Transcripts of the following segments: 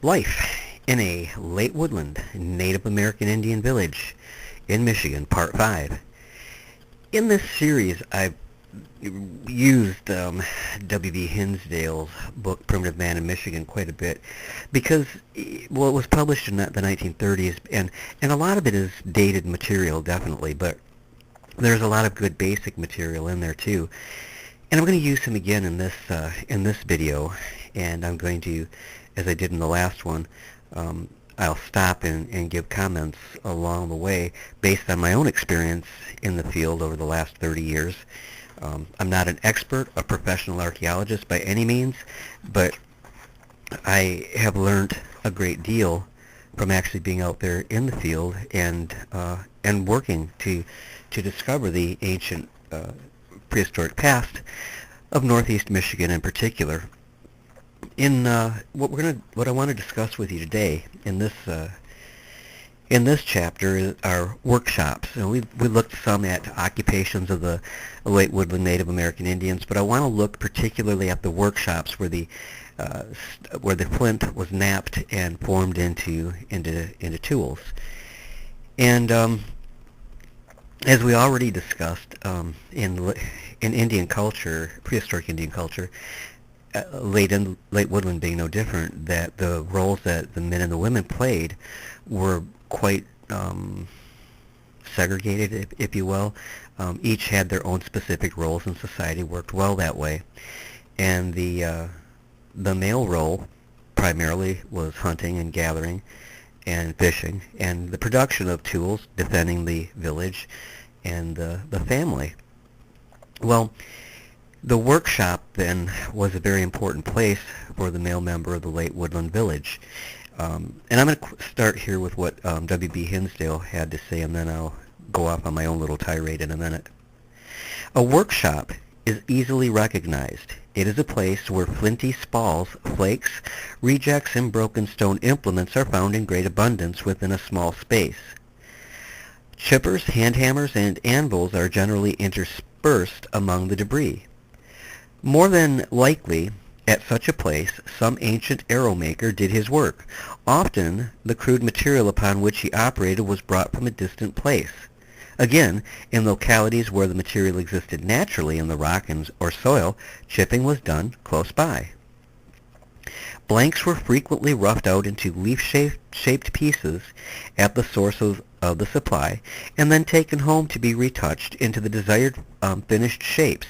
Life in a Late Woodland Native American Indian Village in Michigan, Part 5. In this series, I've used W.B. Hinsdale's book, Primitive Man in Michigan, quite a bit because, well, it was published in the 1930s, and a lot of it is dated material, definitely, but there's a lot of good basic material in there, too. And I'm going to use him again in this video, and I'm going to, as I did in the last one, I'll stop and give comments along the way based on my own experience in the field over the last 30 years. I'm not an expert, a professional archaeologist by any means, but I have learned a great deal from actually being out there in the field and working to discover the ancient prehistoric past of Northeast Michigan in particular. In what I want to discuss with you today in this chapter are workshops. And we looked some at occupations of the late woodland Native American Indians, but I want to look particularly at the workshops where the flint was knapped and formed into tools. And as we already discussed, in Indian culture, prehistoric Indian culture, late woodland being no different, that the roles that the men and the women played were quite segregated, if you will. Each had their own specific roles in society, worked well that way, and the male role primarily was hunting and gathering and fishing and the production of tools, defending the village and the family. Well, the workshop then was a very important place for the male member of the late woodland village. And I'm going to start here with what W.B. Hinsdale had to say, and then I'll go off on my own little tirade in a minute. A workshop is easily recognized. It is a place where flinty spalls, flakes, rejects, and broken stone implements are found in great abundance within a small space. Chippers, hand hammers, and anvils are generally interspersed among the debris. More than likely, at such a place, some ancient arrow maker did his work. Often, the crude material upon which he operated was brought from a distant place. Again, in localities where the material existed naturally in the rock or soil, chipping was done close by. Blanks were frequently roughed out into leaf-shaped pieces at the source of the supply, and then taken home to be retouched into the desired finished shapes.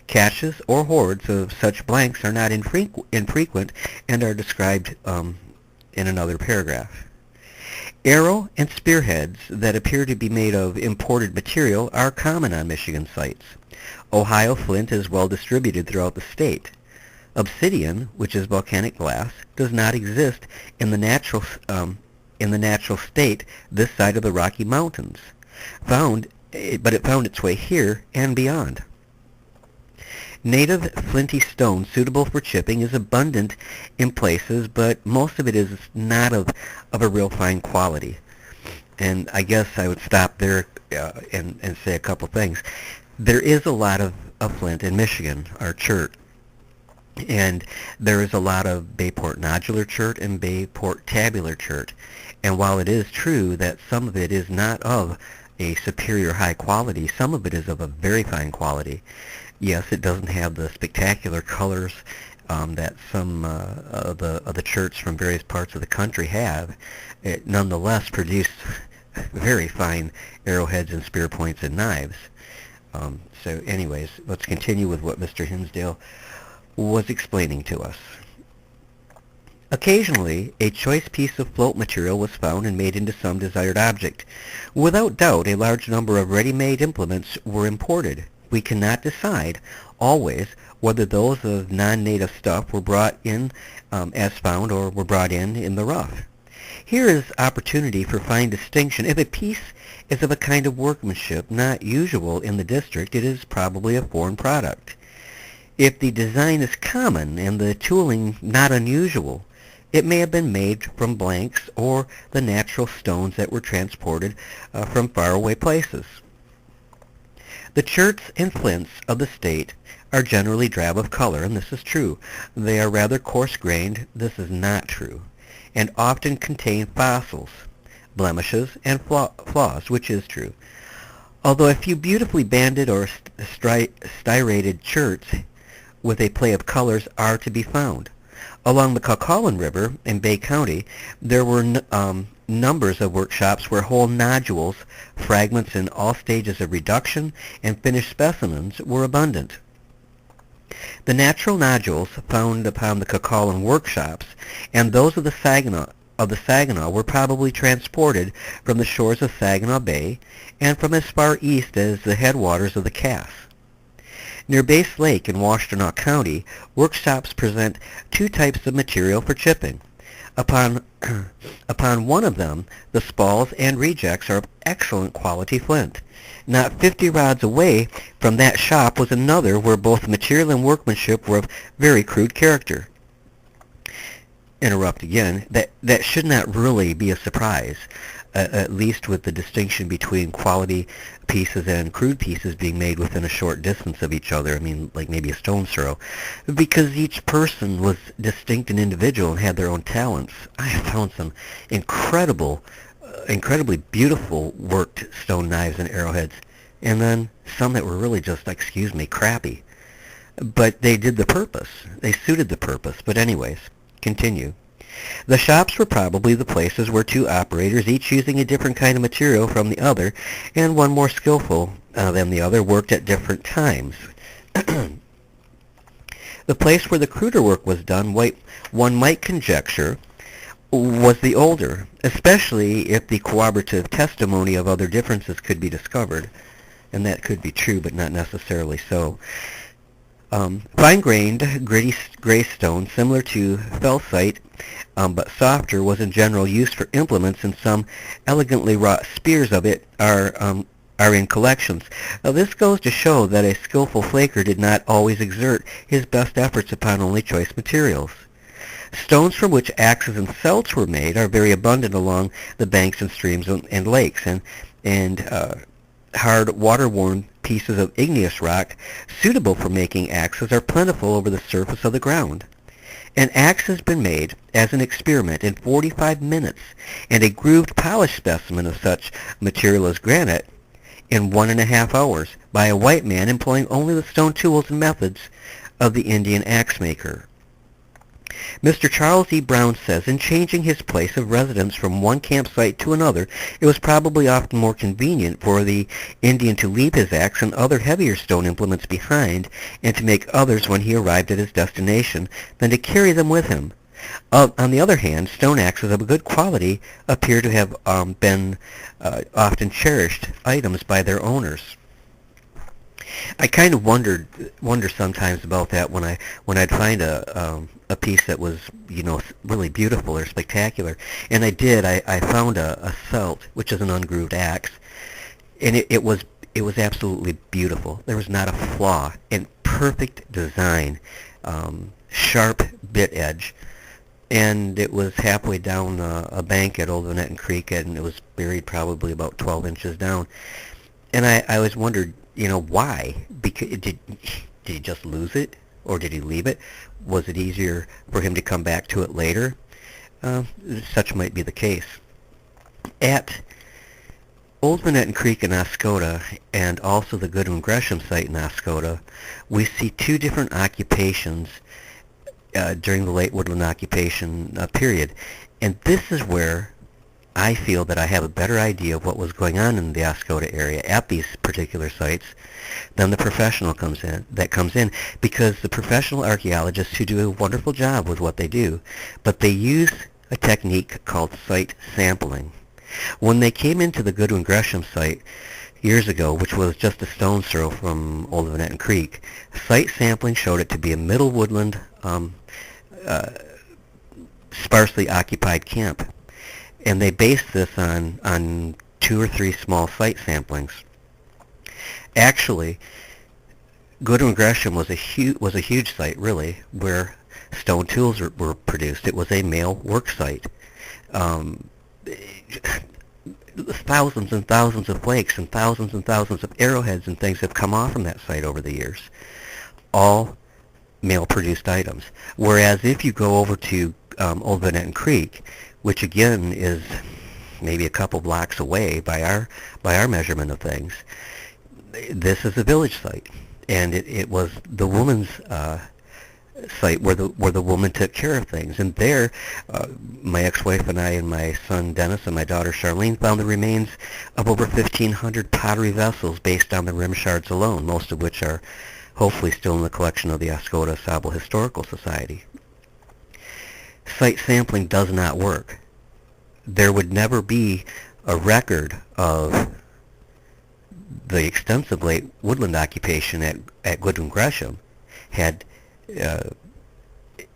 Caches or hoards of such blanks are not infrequent and are described in another paragraph. Arrow and spearheads that appear to be made of imported material are common on Michigan sites. Ohio flint is well distributed throughout the state. Obsidian, which is volcanic glass, does not exist in the natural state this side of the Rocky Mountains, but it found its way here and beyond. Native flinty stone suitable for chipping is abundant in places, but most of it is not of a real fine quality. And I guess I would stop there and say a couple things. There is a lot of flint in Michigan, our chert, and there is a lot of Bayport nodular chert and Bayport tabular chert. And while it is true that some of it is not of a superior high quality, some of it is of a very fine quality. Yes, it doesn't have the spectacular colors that some of the cherts from various parts of the country have. It nonetheless produced very fine arrowheads and spear points and knives. So anyways, let's continue with what Mr. Hinsdale was explaining to us. Occasionally, a choice piece of float material was found and made into some desired object. Without doubt, a large number of ready-made implements were imported. We cannot decide always whether those of non-native stuff were brought in as found or were brought in the rough. Here is opportunity for fine distinction. If a piece is of a kind of workmanship not usual in the district, it is probably a foreign product. If the design is common and the tooling not unusual, it may have been made from blanks or the natural stones that were transported from faraway places. The cherts and flints of the state are generally drab of color, and this is true. They are rather coarse-grained. This is not true. and often contain fossils, blemishes, and flaws, which is true. Although a few beautifully banded or striated cherts with a play of colors are to be found. Along the Cucullin River in Bay County, there were numbers of workshops where whole nodules, fragments in all stages of reduction, and finished specimens were abundant. The natural nodules found upon the Cucullin workshops and those of the Saginaw were probably transported from the shores of Saginaw Bay and from as far east as the headwaters of the Cass. Near Base Lake in Washtenaw County, workshops present two types of material for chipping. Upon one of them, the spalls and rejects are of excellent quality flint. Not 50 rods away from that shop was another where both material and workmanship were of very crude character. Interrupt again. That should not really be a surprise, at least with the distinction between quality pieces and crude pieces being made within a short distance of each other. I mean, like maybe a stone's throw. Because each person was distinct and individual and had their own talents. I have found some incredibly beautiful worked stone knives and arrowheads, and then some that were really just, excuse me, crappy. But they did the purpose. They suited the purpose. But anyways, continue. The shops were probably the places where two operators, each using a different kind of material from the other, and one more skillful than the other, worked at different times. The place where the cruder work was done, one might conjecture, was the older, especially if the corroborative testimony of other differences could be discovered. And that could be true, but not necessarily so. Fine-grained, gritty gray stone, similar to felsite, but softer, was in general used for implements, and some elegantly wrought spears of it are in collections. Now, this goes to show that a skillful flaker did not always exert his best efforts upon only choice materials. Stones from which axes and celts were made are very abundant along the banks and streams and lakes, and hard water-worn pieces of igneous rock suitable for making axes are plentiful over the surface of the ground. An axe has been made as an experiment in 45 minutes, and a grooved polished specimen of such material as granite in 1.5 hours by a white man employing only the stone tools and methods of the Indian axe maker. Mr. Charles E. Brown says, in changing his place of residence from one campsite to another, it was probably often more convenient for the Indian to leave his axe and other heavier stone implements behind and to make others when he arrived at his destination than to carry them with him. On the other hand, stone axes of a good quality appear to have been often cherished items by their owners. I kind of wonder sometimes about that when I'd find a piece that was, really beautiful or spectacular. And I did. I found a celt, which is an ungrooved axe, and it was absolutely beautiful. There was not a flaw, and perfect design, sharp bit edge, and it was halfway down a bank at Old Woodland Creek, and it was buried probably about 12 inches down. And I always wondered, why? Because did he just lose it, or did he leave it? Was it easier for him to come back to it later? Such might be the case. At Old Woodland Creek in Oscoda, and also the Goodwin Gresham site in Oscoda, we see two different occupations during the late woodland occupation period. And this is where I feel that I have a better idea of what was going on in the Oscoda area at these particular sites than the professional comes in, because the professional archaeologists who do a wonderful job with what they do, but they use a technique called site sampling. When they came into the Goodwin Gresham site years ago, which was just a stone's throw from Old Woodland Creek, site sampling showed it to be a middle woodland, sparsely occupied camp. And they based this on 2 or 3 small site samplings. Actually, Goodwin Gresham was a huge site, really, where stone tools were produced. It was a male work site. Thousands and thousands of flakes and thousands of arrowheads and things have come off from that site over the years. All male-produced items. Whereas if you go over to Old Benetton Creek, which again is maybe a couple blocks away by our measurement of things. This is a village site, and it was the woman's site where the woman took care of things. And there, my ex-wife and I and my son Dennis and my daughter Charlene found the remains of over 1,500 pottery vessels based on the rim shards alone, most of which are hopefully still in the collection of the Oscoda Sable Historical Society. Site sampling does not work. There would never be a record of the extensive late woodland occupation at Goodwin Gresham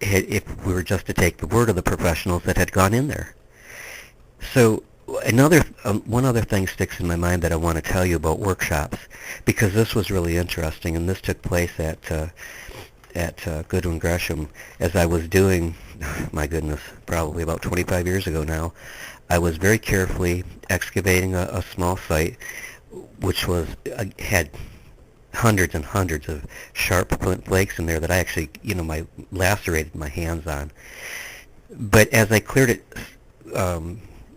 if we were just to take the word of the professionals that had gone in there. So one other thing sticks in my mind that I want to tell you about workshops, because this was really interesting, and this took place at Goodwin Gresham as I was doing, my goodness, probably about 25 years ago now. I was very carefully excavating a small site which had hundreds and hundreds of sharp flint flakes in there that I actually, lacerated my hands on. But as I cleared it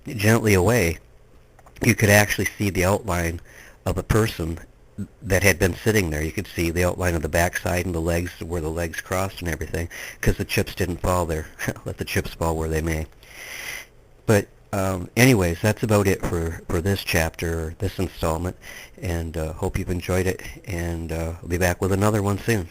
gently away, you could actually see the outline of a person that had been sitting there. You could see the outline of the backside and the legs, where the legs crossed and everything, because the chips didn't fall there. Let the chips fall where they may. But anyways, that's about it for this chapter, this installment, and hope you've enjoyed it, and I'll be back with another one soon.